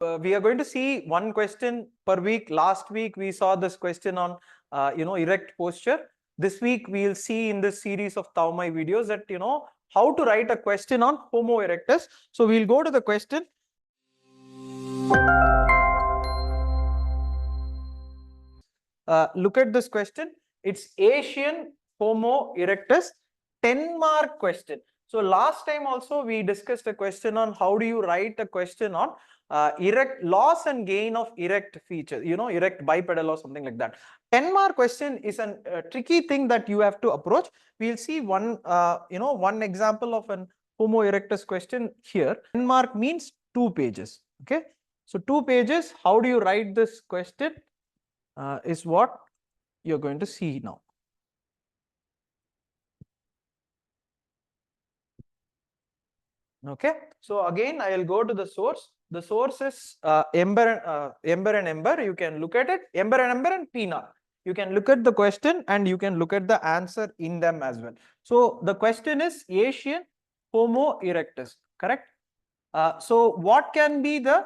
we are going to see one question per week. Last week we saw this question on erect posture. This week we'll see in this series of Toumai videos that how to write a question on Homo erectus. So we'll go to the question. Look at this question. It's Asian Homo erectus 10-mark question. So last time also we discussed a question on how do you write a question on erect loss and gain of erect feature, erect bipedal or something like that. 10-mark question is a tricky thing that you have to approach. We'll see one example of an Homo erectus question here. 10-mark means 2 pages. Okay, so 2 pages. How do you write this question is what you're going to see now. Okay, so again I will go to the source. The source is Ember and Ember. You can look at it. Ember and PNAR. You can look at the question and you can look at the answer in them as well. So the question is Asian Homo erectus, correct? So what can be the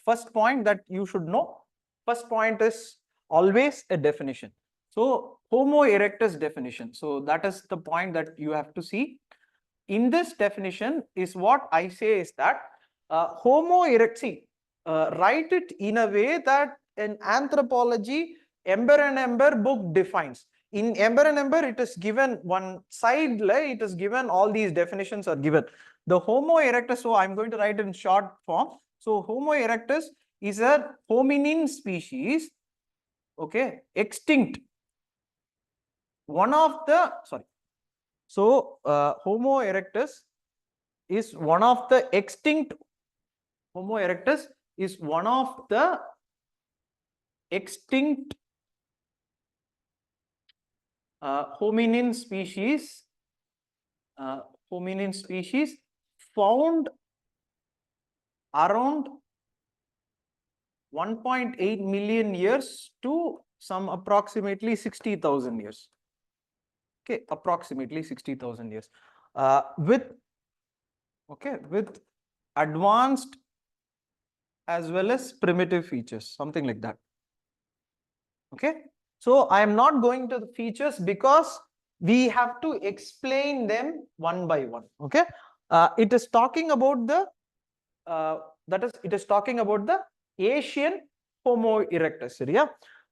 first point that you should know? First point is always a definition. So Homo erectus definition. So that is the point that you have to see. In this definition is what I say is that Homo erectus, write it in a way that an Anthropology Ember and Ember book defines. In Ember and Ember, it is given one side, it is given all these definitions are given. The Homo erectus, so I'm going to write in short form. So Homo erectus is a hominin species, okay, extinct. So Homo erectus is one of the extinct. Homo erectus is one of the extinct hominin species. Hominin species found around 1.8 million years to some approximately 60,000 years. Okay, approximately 60,000 years with advanced as well as primitive features, something like that. Okay, so I am not going to the features because we have to explain them one by one. Okay, it is talking about the it is talking about the Asian Homo erectus. Yeah,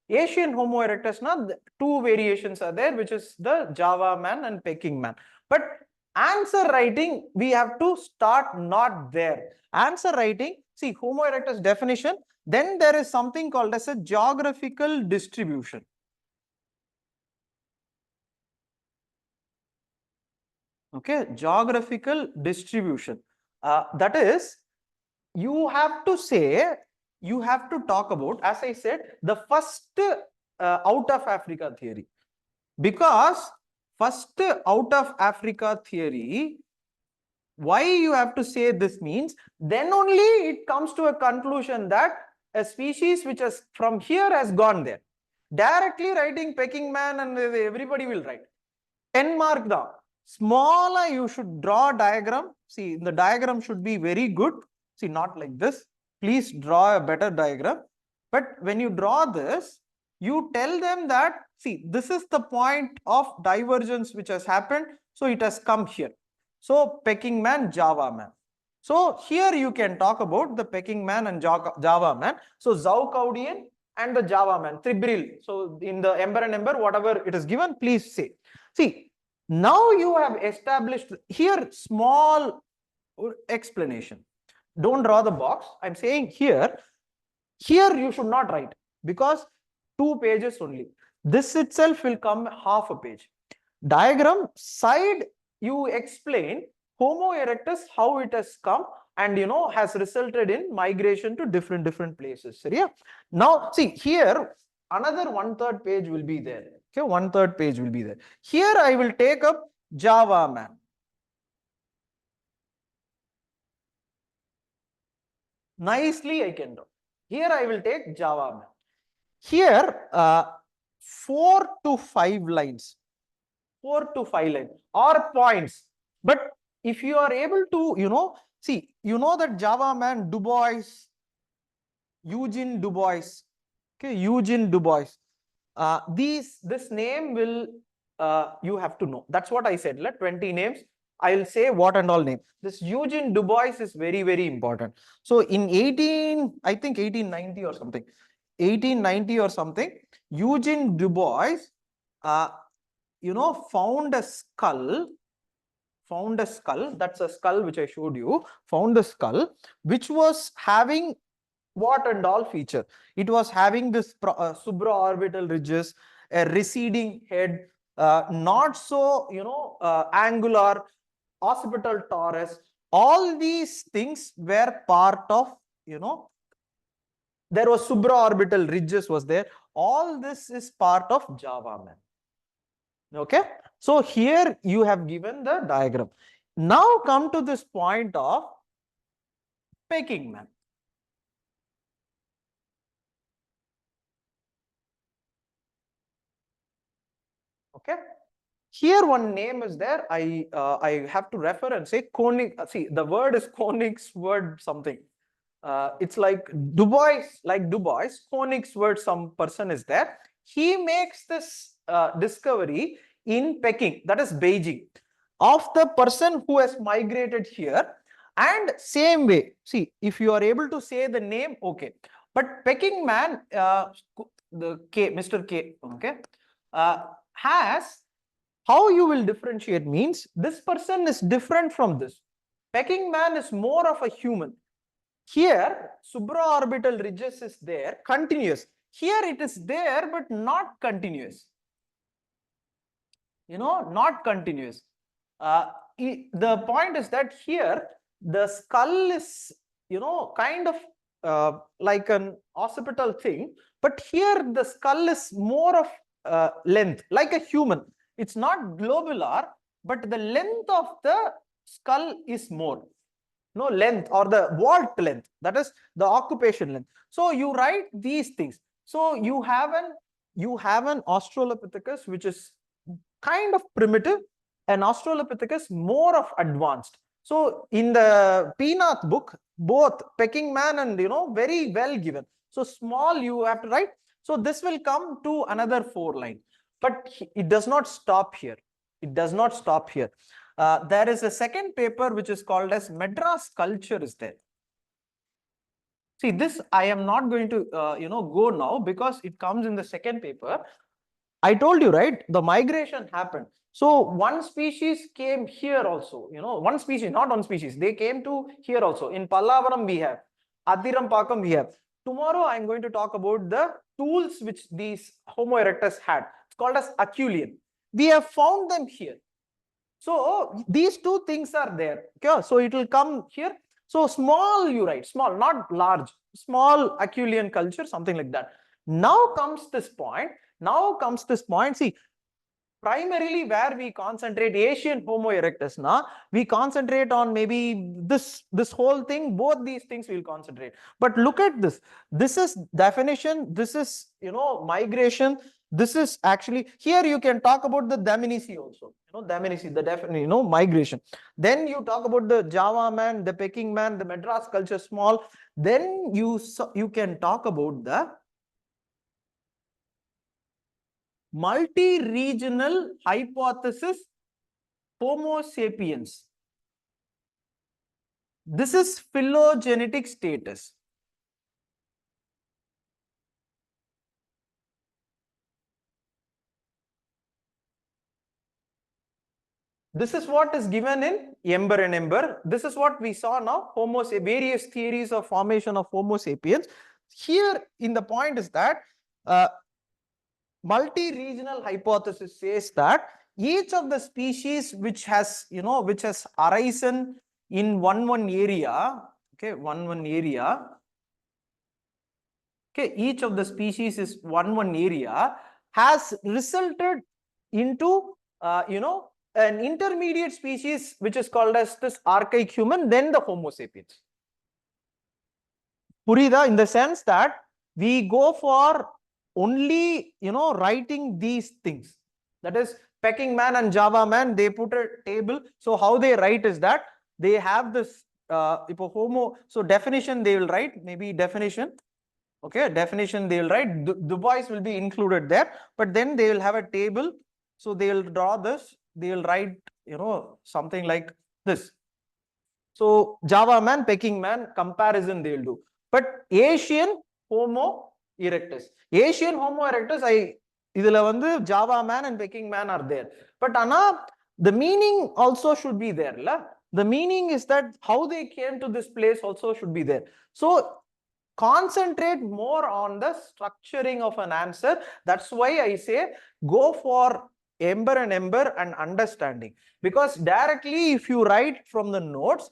Asian Homo erectus, now 2 variations are there, which is the Java man and Peking man. But answer writing, we have to start not there. Answer writing, see Homo erectus definition, then there is something called as a geographical distribution. Okay, geographical distribution. That is, you have to say, you have to talk about, as I said, the first out of Africa theory. Because first out of Africa theory, why you have to say this means, then only it comes to a conclusion that a species which has from here has gone there. Directly writing Peking man and everybody will write. 10-mark down. Smaller, you should draw a diagram. See, the diagram should be very good. See, not like this. Please draw a better diagram. But when you draw this, you tell them that, see, this is the point of divergence which has happened. So it has come here. So Peking man, Java man. So here you can talk about the Peking man and Java man. So Zhaukaudian and the Java man, Tribril. So in the Ember and Ember, whatever it is given, please say. See, now you have established here small explanation. Don't draw the box. I'm saying here you should not write because 2 pages only. This itself will come half a page. Diagram side, you explain Homo erectus, how it has come and has resulted in migration to different places. Yeah. Now see here, another 1/3 page will be there. Okay, 1/3 page will be there. Here I will take up Java man. Nicely I can draw. Here I will take Java man. Here 4 to 5 lines. 4 to 5 lines or points. But if you are able to, See, you know that Java man, Du Bois, Eugene Du Bois. Okay, Eugene Du Bois. This name will you have to know. That's what I said. Let 20 names. I'll say what and all name. This Eugene Du Bois is very, very important. So in I think 1890 or something, 1890 or something, Eugene Du Bois, uh, found a skull. Found a skull. That's a skull which I showed you. Found a skull which was having what and all feature. It was having this supraorbital ridges, a receding head, not so angular, occipital torus. All these things were part of, there was supraorbital ridges was there. All this is part of Java man. Okay, so here you have given the diagram. Now come to this point of Peking man. Okay, here one name is there. I have to refer and say Koenig. See, the word is Koenig's word something. It's like Du Bois, Koenig's word. Some person is there. He makes this discovery in Peking, that is Beijing, of the person who has migrated here. And same way, see, if you are able to say the name, okay. But Peking man, the K, Mr. K, okay, has, how you will differentiate means this person is different from this. Peking man is more of a human. Here, supraorbital ridges is there, continuous. Here it is there, but not continuous. Not continuous. The point is that here the skull is, kind of like an occipital thing, but here the skull is more of length, like a human. It's not globular, but the length of the skull is more. No, length or the vault length, that is the occupation length. So you write these things. So you have an Australopithecus which is kind of primitive, an Australopithecus more of advanced. So in the Peanut book, both Peking man and very well given. So small you have to write. So this will come to another 4 line, but it does not stop here. It does not stop here. There is a second paper which is called as Madras culture is there. See, this I am not going to go now because it comes in the second paper. I told you, right? The migration happened. So one species came here also. One species, not one species. They came to here also. In Pallavaram we have, Adirampakam we have. Tomorrow I am going to talk about the tools which these Homo erectus had. It's called as Aculean. We have found them here. So these two things are there. Okay, so it will come here. So small, you write small, not large. Small Aculean culture, something like that. Now comes this point. See, primarily where we concentrate Asian Homo erectus, we concentrate on maybe this whole thing. Both these things we'll concentrate. But look at this. This is definition. This is migration. This is actually, here you can talk about the Daminissi also. Daminissi, the definitely migration. Then you talk about the Java man, the Peking man, the Madras culture small. Then you can talk about the multi-regional hypothesis Homo sapiens. This is phylogenetic status. This is what is given in Ember and Ember. This is what we saw now, various theories of formation of Homo sapiens. Here in the point is that multi-regional hypothesis says that each of the species which has arisen in one area, each of the species is one area, has resulted into an intermediate species which is called as this archaic human, then the Homo sapiens. Purida, in the sense that we go for only writing these things. That is, Peking man and Java man, they put a table. So how they write is that they have this Homo, so definition they will write, maybe definition. Okay, definition they will write. Du Bois will be included there, but then they will have a table. So they will draw this. They will write, something like this. So Java man, Peking man, comparison they will do. But Asian Homo erectus. Asian Homo erectus, Java man and Peking man are there. But the meaning also should be there. The meaning is that how they came to this place also should be there. So concentrate more on the structuring of an answer. That's why I say go for ember and understanding. Because directly if you write from the notes,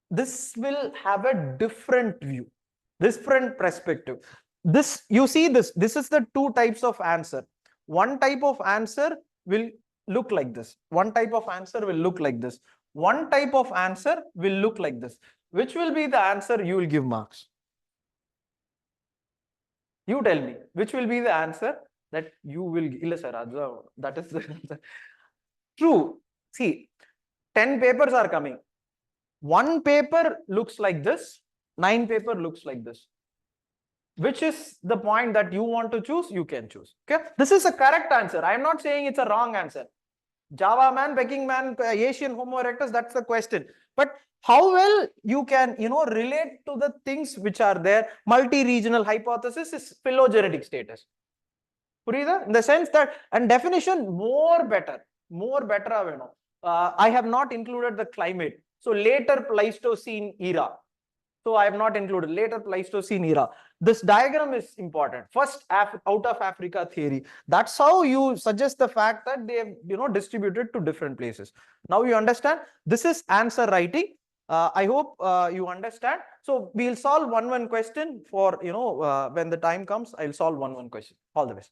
this will have a different view, different perspective. You see this is the two types of answer. One type of answer will look like this. One type of answer will look like this. One type of answer will look like this. Which will be the answer you will give marks? You tell me, which will be the answer that you will give? Sir, that is the answer. True. See, 10 papers are coming. One paper looks like this, 9 paper looks like this. Which is the point that you want to choose? You can choose. Okay, this is a correct answer. I am not saying it's a wrong answer. Java man, Peking man, Asian Homo erectus, that's the question. But how well you can, relate to the things which are there. Multi-regional hypothesis is phylogenetic status. In the sense that, and definition more better. I have not included the climate. So later Pleistocene era. So I have not included later Pleistocene era. This diagram is important. First out of Africa theory. That's how you suggest the fact that they have distributed to different places. Now you understand. This is answer writing. I hope you understand. So we'll solve one question for when the time comes. I'll solve one question. All the best.